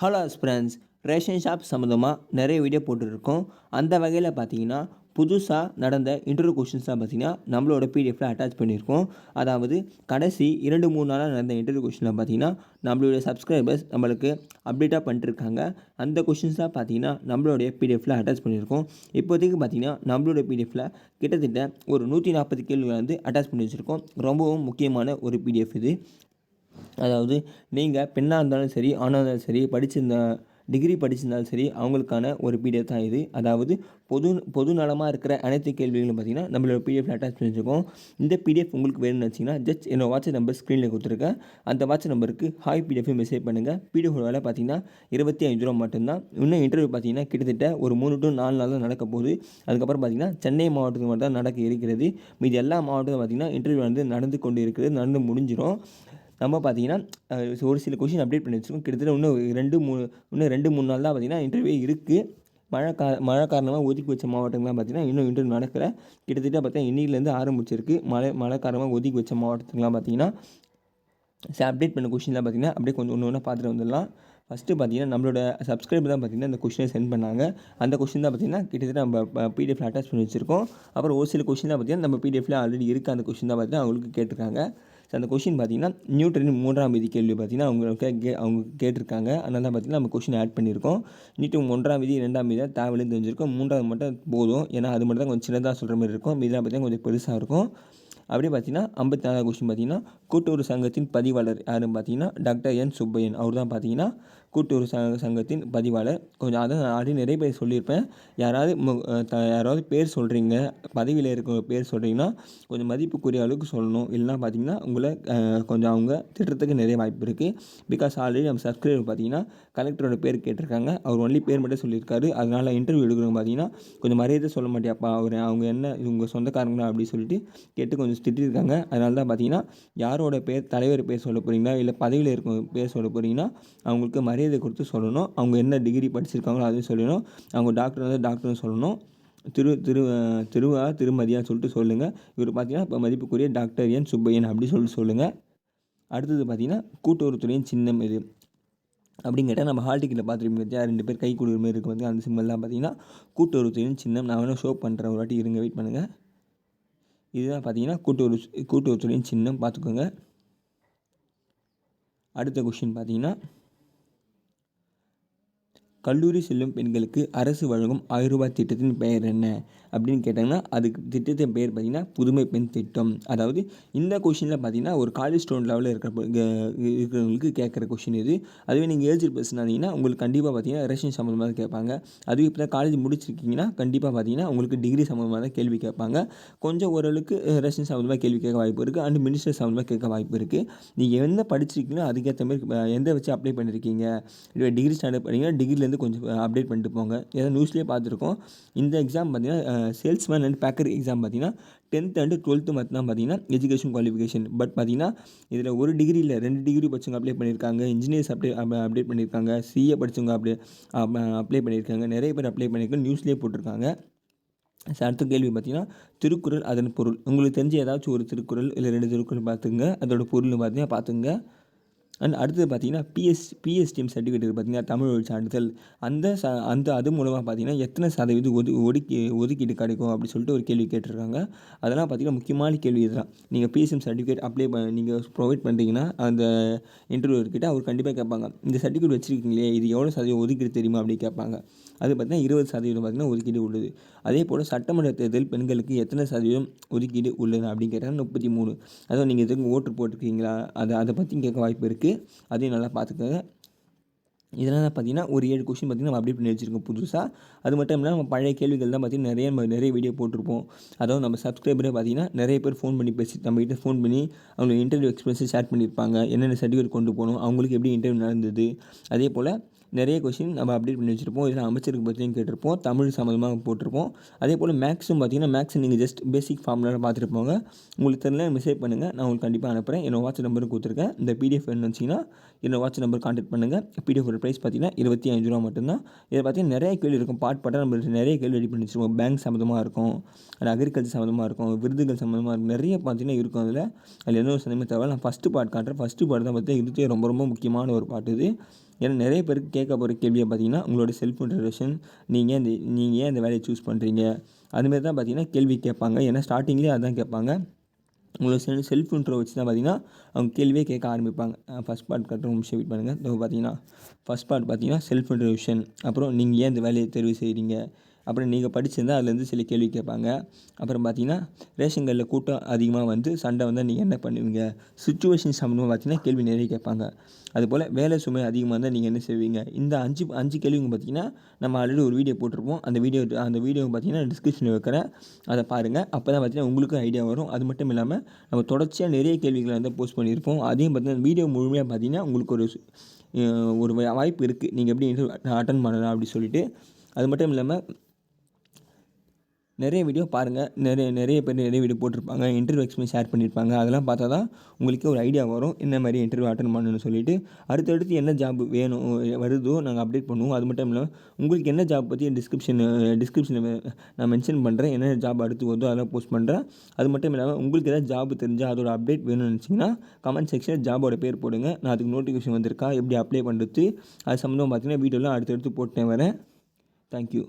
Hello friends, ration shop சம்மந்தமாக நிறைய video போட்டுருக்கோம். அந்த வகையில் பார்த்தீங்கன்னா, புதுசாக நடந்த இன்டர்வியூ கொஷின்ஸ்லாம் பார்த்தீங்கன்னா, நம்மளோட பிடிஎஃப்ல அட்டாச் பண்ணியிருக்கோம். அதாவது கடைசி 2-3 நாளாக நடந்த இன்டர்வியூ கொஷினில் பார்த்தீங்கன்னா, நம்மளுடைய சப்ஸ்கிரைபர்ஸ் நம்மளுக்கு அப்டேட்டாக பண்ணிட்டுருக்காங்க. அந்த கொஷின்ஸ்லாம் பார்த்தீங்கன்னா, நம்மளுடைய பிடிஎஃப்ல அட்டாச் பண்ணியிருக்கோம். இப்போதைக்கு பார்த்தீங்கன்னா, நம்மளோட பிடிஎஃப்ல கிட்டத்தட்ட ஒரு 140 கேள்விகளை வந்து அட்டாச் பண்ணி வச்சுருக்கோம். ரொம்பவும் முக்கியமான ஒரு பிடிஎஃப் இது. அதாவது நீங்கள் பெண்ணாக இருந்தாலும் சரி, ஆணாக இருந்தாலும் சரி, டிகிரி படிச்சிருந்தாலும் சரி, அவங்களுக்கான ஒரு பிடிஎஃப் தான் இது. அதாவது பொது நலமாக இருக்கிற அனைத்து கேள்விகளும் பார்த்திங்கன்னா நம்மளோட பிடிஎஃப்ல அட்டாச் பண்ணி வச்சுருக்கோம். இந்த பிடிஎஃப் உங்களுக்கு வேணும்னு வச்சிங்கன்னா ஜஸ்ட் என்னோட வாட்ஸ்அப் நம்பர் ஸ்க்ரீனில் கொடுத்துருக்கேன். அந்த வாட்ஸ்அப் நம்பருக்கு ஹாய் பிடிஎஃப் மெசேஜ் பண்ணுங்கள். பிடிஎஃப் வேலை பார்த்தீங்கன்னா 25 ரூபா மட்டும்தான். இன்னும் இன்டர்வியூ பார்த்தீங்கன்னா கிட்டத்தட்ட ஒரு 3 to 4 நாள் தான் நடக்க போகுது. அதுக்கப்புறம் பார்த்தீங்கன்னா சென்னை மாவட்டத்துக்கு மட்டும் தான் நடக்க இருக்கிறது. மீதி எல்லா மாவட்டத்தில் பார்த்தீங்கன்னா இன்டர்வியூ வந்து நடந்து கொண்டு இருக்கிறது, நடந்து முடிஞ்சிடும். நம்ம பார்த்தீங்கன்னா ஒரு சில கொஷின் அப்டேட் பண்ணி வச்சுருக்கோம். கிட்டத்தட்ட இன்னும் 2-3 நாள் தான் பார்த்தீங்கன்னா இன்டர்வியூ இருக்குது. மழை காரணமாக ஒதுக்கி வச்ச மாவட்டங்கள்லாம் பார்த்தீங்கன்னா இன்னும் இன்டர்வியூ நடக்கலை. கிட்டத்தட்ட பார்த்தீங்கன்னா இன்னிலேருந்து ஆரம்பிச்சிருக்கு. மழை காரணமாக ஒதுக்கி வச்ச மாவட்டத்துக்குலாம் பார்த்தீங்கன்னா அப்டேட் பண்ண கொஷின்லாம் பார்த்தீங்கன்னா அப்படியே கொஞ்சம் ஒன்று ஒன்றா பார்த்துட்டு வந்துடலாம். ஃபஸ்ட்டு பார்த்தீங்கன்னா நம்மளோட சப்ஸ்கிரைபர் தான் பார்த்தீங்கன்னா இந்த கொஷினை சென்ட் பண்ணாங்க. அந்த கொஷின் தான் பார்த்தீங்கன்னா கிட்டத்தட்ட நம்ம பிடிஎஃப்ல அட்டாச் பண்ணி வச்சுருக்கோம். அப்புறம் ஒரு சில கொஷின்லாம் பார்த்தீங்கன்னா நம்ம பிடிஎஃப்ல ஆல்ரெடி இருக்குது. அந்த கொஷின் தான் பார்த்தீங்கன்னா அவங்களுக்கு கேட்டிருக்காங்க. ஸோ அந்த கொஷின் பார்த்தீங்கன்னா நியூட்டனின் 3ஆம் விதி கேள்வி பார்த்தீங்கன்னா அவங்க கேட்டிருக்காங்க. அதனால தான் பார்த்தீங்கன்னா நம்ம கொஷின் ஆட் பண்ணியிருக்கோம். நியூட்டன் 1ஆம் விதி 2ஆம் விதி தான் தேவையில்லைன்னு தெரிஞ்சிருக்கோம். 3ஆவது மட்டும் போதும். ஏன்னா அது மட்டும் தான் கொஞ்சம் சின்னதாக சொல்கிற மாதிரி இருக்கும். இதெல்லாம் பார்த்தீங்கன்னா கொஞ்சம் பெருசாக இருக்கும். அப்படியே பார்த்தீங்கன்னா 54 கொஸ்டின் பார்த்தீங்கன்னா கூட்டுறவு சங்கத்தின் பதிவாளர் யாருன்னு பார்த்தீங்கன்னா டாக்டர் என் சுப்பையன். அவர் தான் பார்த்தீங்கன்னா கூட்டுறவு சங்கத்தின் பதிவாளர். கொஞ்சம் அதை நான் ஆல்ரெடி நிறைய பேர் சொல்லியிருப்பேன். யாராவது பேர் சொல்கிறீங்க, பதவியில் இருக்கிற பேர் சொல்கிறீங்கன்னா கொஞ்சம் மதிப்புக்குரிய அளவுக்கு சொல்லணும். இல்லைனா பார்த்தீங்கன்னா உங்களை கொஞ்சம் அவங்க திட்டுறதுக்கு நிறைய வாய்ப்பு இருக்குது. பிகாஸ் ஆல்ரெடி நம்ம சப்ஸ்கிரைபர் பார்த்தீங்கன்னா கலெக்டரோட பேர் கேட்டிருக்காங்க. அவர் ஒன்லி பேர் மட்டும் சொல்லியிருக்காரு. அதனால் இன்டர்வியூ எடுக்கிறவங்க பார்த்தீங்கன்னா கொஞ்சம் மரியாதை சொல்ல மாட்டியாப்பா, அவங்க என்ன இவங்க சொந்தக்காரங்களா அப்படின்னு சொல்லிட்டு கேட்டு கொஞ்சம் திட்டிருக்காங்க. அதனால தான் பார்த்தீங்கன்னா யாரோட பேர், தலைவர் பேர் சொல்ல போகிறீங்களா இல்லை பதவியில் இருக்க பேர் சொல்ல போகிறீங்கன்னா அவங்களுக்கு மரியாதை கொடுத்து சொல்லணும். அவங்க என்ன டிகிரி படிச்சிருக்காங்களோ அதையும் சொல்லணும். அவங்க டாக்டர் வந்து டாக்டர்னு சொல்லணும். திருமதியான்னு சொல்லிட்டு சொல்லுங்கள். இவர் பார்த்தீங்கன்னா இப்போ மதிப்புக்குரிய டாக்டர் என் சுப்பையன் அப்படி சொல்லிட்டு சொல்லுங்கள். அடுத்தது பார்த்தீங்கன்னா கூட்டுறவுத்துறையின் சின்னம் இது அப்படின்னு கேட்டால் நம்ம ஹால் டிக்கெட்டில் பார்த்துருப்பீங்க பார்த்தியா, 2 பேர் கை கொடுக்குற மாதிரி இருக்குது பார்த்திங்கன்னா அந்த சிம்பிள்லாம் பார்த்தீங்கன்னா கூட்டுறவுத்துறையின் சின்னம். நான் வேணால் ஷோ பண்ணுறேன், ஒரு வாட்டி இருங்க, வெயிட் பண்ணுங்கள். இதுதான் பார்த்தீங்கன்னா கூட்டுறவுத்துறையின் சின்னம், பார்த்துக்கோங்க. அடுத்த கொஷின் பார்த்தீங்கன்னா கல்லூரி செல்லும் பெண்களுக்கு அரசு வழங்கும் 1000 ரூபாய் திட்டத்தின் பெயர் என்ன அப்படின்னு கேட்டாங்கன்னா அதுக்கு திட்டத்தின் பெயர் பார்த்திங்கன்னா புதுமை பெண் திட்டம். அதாவது இந்த கொஷினில் பார்த்தீங்கன்னா ஒரு காலேஜ் ஸ்டூடெண்ட் லெவலில் இருக்கிறவங்களுக்கு கேட்குற கொஷின் இது. அதுவே நீங்கள் ஏஜ்டு பர்சன் ஆனீங்கன்னா உங்களுக்கு கண்டிப்பாக பார்த்தீங்கன்னா ரேஷன் சம்மந்தமாக கேட்பாங்க. அதுவே இப்போ தான் காலேஜ் முடிச்சிருக்கீங்கன்னா கண்டிப்பாக பார்த்தீங்கன்னா உங்களுக்கு டிகிரி சம்மந்தமாக தான் கேள்வி கேட்பாங்க. கொஞ்சம் ஓரளவுக்கு ரேஷன் சம்மந்தமாக கேள்வி கேட்க வாய்ப்பு இருக்குது. அண்ட் மினிஸ்டர் சம்மந்தமாக கேட்க வாய்ப்பு இருக்குது. நீங்கள் என்ன படிச்சிருக்கீங்களோ அதுக்கேற்ற மாதிரி எந்த வச்சு அப்ளை பண்ணியிருக்கீங்க. இல்லை டிகிரி ஸ்டாண்டர்ட் பண்ணிங்கன்னா டிகிரிலேருந்து கொஞ்சம் அப்டேட் பண்ணிட்டு போங்க. ஏதோ நியூஸ்லேயே பார்த்துருக்கோம். இந்த எக்ஸாம் பார்த்தீங்கன்னா சேல்ஸ்மேன் அண்ட் பேக்கர் எக்ஸாம் பார்த்தீங்கன்னா 10th அண்ட் 12th மட்டும் தான் பார்த்தீங்கன்னா எஜுகேஷன் குவாலிஃபிகேஷன். பட் பார்த்தீங்கன்னா இதில் ஒரு டிகிரி இல்லை 2 டிகிரி படிச்சவங்க அப்ளை பண்ணியிருக்காங்க. இன்ஜினியர்ஸ் அப்டேட் பண்ணியிருக்காங்க. சிஏ படித்தவங்க அப்ளை பண்ணியிருக்காங்க. நிறைய பேர் அப்ளை பண்ணியிருக்காங்க, நியூஸ்லேயே போட்டிருக்காங்க. அடுத்த கேள்வி பார்த்தீங்கன்னா திருக்குறள் அதன் பொருள். உங்களுக்கு தெரிஞ்ச ஏதாச்சும் ஒரு திருக்குறள் இல்லை 2 திருக்குறள் பார்த்துங்க, அதோட பொருள்னு பார்த்தீங்கன்னா பார்த்துங்க. அண்ட் அடுத்தது பார்த்தீங்கன்னா பிஎஸ்டிஎம் சர்டிஃபிகேட் பார்த்தீங்கன்னா தமிழ் வழி சான்றிதழ். அது மூலமாக பார்த்தீங்கன்னா எத்தனை சதவீதம் ஒதுக்கீடு கிடைக்கும் அப்படின்னு சொல்லிட்டு ஒரு கேள்வி கேட்டிருக்காங்க. அதெல்லாம் பார்த்தீங்கன்னா முக்கியமான கேள்வி இதெல்லாம். நீங்கள் பிஎஸ்டிஎம் சர்டிஃபிகேட் நீங்கள் ப்ரொவைட் பண்ணுறீங்கன்னா அந்த இன்டர்வியூர்கிட்ட அவர் கண்டிப்பாக கேட்பாங்க, இந்த சர்டிஃபிகேட் வச்சுருக்கீங்களே இது எவ்வளோ சதவீதம் ஒதுக்கீடு தெரியுமா அப்படின்னு கேட்பாங்க. அது பார்த்தீங்கன்னா 20% பார்த்தீங்கன்னா ஒதுக்கீடு உள்ளது. அதே போல் சட்டமன்ற தேர்தல் பெண்களுக்கு எத்தனை சதவீதம் ஒதுக்கீடு உள்ளது அப்படின்னு கேட்டால் 33. அதுவும் நீங்கள் எதுக்கு ஓட்டு போட்டிருக்கீங்களா அதை பற்றி கேட்க வாய்ப்பு இருக்குது. அதையும் நல்லா பார்த்துக்கோங்க. இதெல்லாம் பார்த்தீங்கன்னா ஒரு 7 கொஷின் பார்த்தீங்கன்னா நம்ம அப்டேட் பண்ணி வச்சுருக்கோம் புதுசாக. அது மட்டும் இல்லாமல் நம்ம பழைய கேள்விகள் தான் பார்த்தீங்கன்னா நிறைய வீடியோ போட்டிருப்போம். அதாவது நம்ம சப்ஸ்கிரைபரே பார்த்தீங்கன்னா நிறைய பேர் ஃபோன் பண்ணி நம்மகிட்ட ஃபோன் பண்ணி அவங்க இன்டர்வியூ எக்ஸ்பீரியன்ஸை ஷேர் பண்ணியிருப்பாங்க. என்னென்ன சர்டிஃபிகேட் கொண்டு போகணும், அவங்களுக்கு எப்படி இன்டர்வியூ நடந்தது. அதே போல் நிறைய கொஷின் நம்ம அப்டேட் பண்ணி வச்சுருப்போம். இதில் அமைச்சருக்கு பற்றியும் கேட்டிருப்போம், தமிழ் சம்மந்தமாக போட்டிருப்போம். அதே போல் மேக்ஸும் பார்த்தீங்கன்னா மேக்ஸ் நீங்கள் ஜஸ்ட் பேசிக் ஃபார்முலாவில் பார்த்துட்டு போங்க. உங்களுக்கு தெரியல மெசேஜ் பண்ணுங்கள், நான் உங்களுக்கு கண்டிப்பாக அனுப்புகிறேன். என்னோட வாட்ஸ்அப் நம்பருக்கு கொடுத்துருக்கேன். இந்த பிடிஎஃப் வேணும்னு வச்சிங்கன்னா என்னோட வாட்ஸ்அப் நம்பர் கான்டாக்ட் பண்ணுங்கள். பிடிஎஃப் ப்ரைஸ் பார்த்தீங்கன்னா 25 ரூபா மட்டும்தான். இதில் பார்த்தீங்கன்னா நிறைய கேள்வி இருக்கும். பாட்டாக நம்ம நிறைய கேள்வி ரெடி பண்ணி வச்சுருக்கோம். பேங்க் சம்மந்தமாக இருக்கும், அது அக்ரிகல்ச்சர் சம்மந்தமாக இருக்கும், விருதுகள் சம்மந்தமாக இருக்கும், நிறைய பார்த்தீங்கன்னா இருக்கும். அதில் எந்த ஒரு சந்தேகமே தேவை. நான் ஃபஸ்ட்டு பார்ட் காட்டுறேன். ஃபஸ்ட்டு பார்ட் தான் பார்த்தீங்கன்னா இதுக்கே ரொம்ப ரொம்ப முக்கியமான ஒரு பாட்டு இது. ஏன்னா நிறைய பேருக்கு கேட்க போகிற கேள்வியை பார்த்தீங்கன்னா உங்களோட செல்ஃப் இன்ட்ரடக்ஷன், நீங்கள் ஏன் இந்த வேலையை சூஸ் பண்ணுறீங்க, அதுமாரி தான் பார்த்தீங்கன்னா கேள்வி கேட்பாங்க. ஏன்னா ஸ்டார்டிங்லேயே அதான் கேட்பாங்க. உங்களோட செல்ஃப் இன்ட்ரோ வச்சு தான் பார்த்தீங்கன்னா அவங்க கேள்வியே கேட்க ஆரம்பிப்பாங்க. ஃபஸ்ட் பார்ட் கரெக்டாக நிமிஷம் வெயிட் பண்ணுங்கள். இப்போ பார்த்தீங்கன்னா ஃபஸ்ட் பார்ட் பார்த்தீங்கன்னா செல்ஃப் இன்ட்ரடக்ஷன், அப்புறம் நீங்கள் ஏன் இந்த வேலையை தேர்வு செய்கிறீங்க, அப்புறம் நீங்கள் படிச்சிருந்தால் அதுலேருந்து சில கேள்வி கேட்பாங்க. அப்புறம் பார்த்தீங்கன்னா ரேஷன் கடையில் கூட்டம் அதிகமாக வந்து சண்டை வந்தால் நீங்கள் என்ன பண்ணுவீங்க, சுச்சுவேஷன் சம்மந்தமாக பார்த்தீங்கன்னா கேள்வி நிறைய கேட்பாங்க. அதுபோல் வேலை சுமை அதிகமாக இருந்தால் நீங்கள் என்ன செய்வீங்க. இந்த 5 கேள்விங்க பார்த்தீங்கன்னா நம்ம ஆல்ரெடி ஒரு வீடியோ போட்டிருப்போம். அந்த வீடியோ பார்த்தீங்கன்னா டிஸ்கிரிப்ஷனில் வைக்கிறேன், அதை பாருங்கள். அப்போ தான் பார்த்தீங்கன்னா உங்களுக்கும் ஐடியா வரும். அது மட்டும் இல்லாமல் நம்ம தொடர்ச்சியாக நிறைய கேள்விகளை வந்து போஸ்ட் பண்ணியிருப்போம். அதையும் பார்த்தீங்கன்னா வீடியோ முழுமையாக பார்த்தீங்கன்னா உங்களுக்கு ஒரு வாய்ப்பு இருக்குது, நீங்கள் எப்படி அட்டன் பண்ணலாம் அப்படி சொல்லிட்டு. அது மட்டும் இல்லாமல் நிறைய வீடியோ பாருங்கள். நிறைய பேர் நிறைய வீடியோ போட்டிருப்பாங்க, இன்டர்வியூ எக்ஸ்பீரியன்ஸ் ஷேர் பண்ணியிருப்பாங்க. அதெல்லாம் பார்த்தா தான் உங்களுக்கு ஒரு ஐடியா வரும் என்ன மாதிரி இன்டர்வியூ அட்டன் பண்ணணும்னு சொல்லிட்டு. அடுத்தடுத்து என்ன ஜாப் வேணும் வருதோ நாங்கள் அப்டேட் பண்ணுவோம். அது மட்டும் இல்லாமல் உங்களுக்கு என்ன ஜாப் பற்றி டிஸ்கிரிப்ஷனில் நான் மென்ஷன் பண்ணுறேன். என்ன ஜாப் அடுத்து வருதோ அதெல்லாம் போஸ்ட் பண்ணுறேன். அது மட்டும் இல்லாமல் உங்களுக்கு ஏதாவது ஜாப் தெரிஞ்சால் அதோட அப்டேட் வேணும்னு நினச்சிங்கன்னா கமெண்ட் செக்ஷனில் ஜாபோட பேர் போடுங்க. நான் அதுக்கு நோட்டிஃபிகேஷன் வந்திருக்கா எப்படி அப்ளை பண்ணுறது அது சம்மந்தமாக பார்த்தீங்கன்னா வீடியோலாம் அடுத்தடுத்து போட்டேன் வரேன். தேங்க்யூ.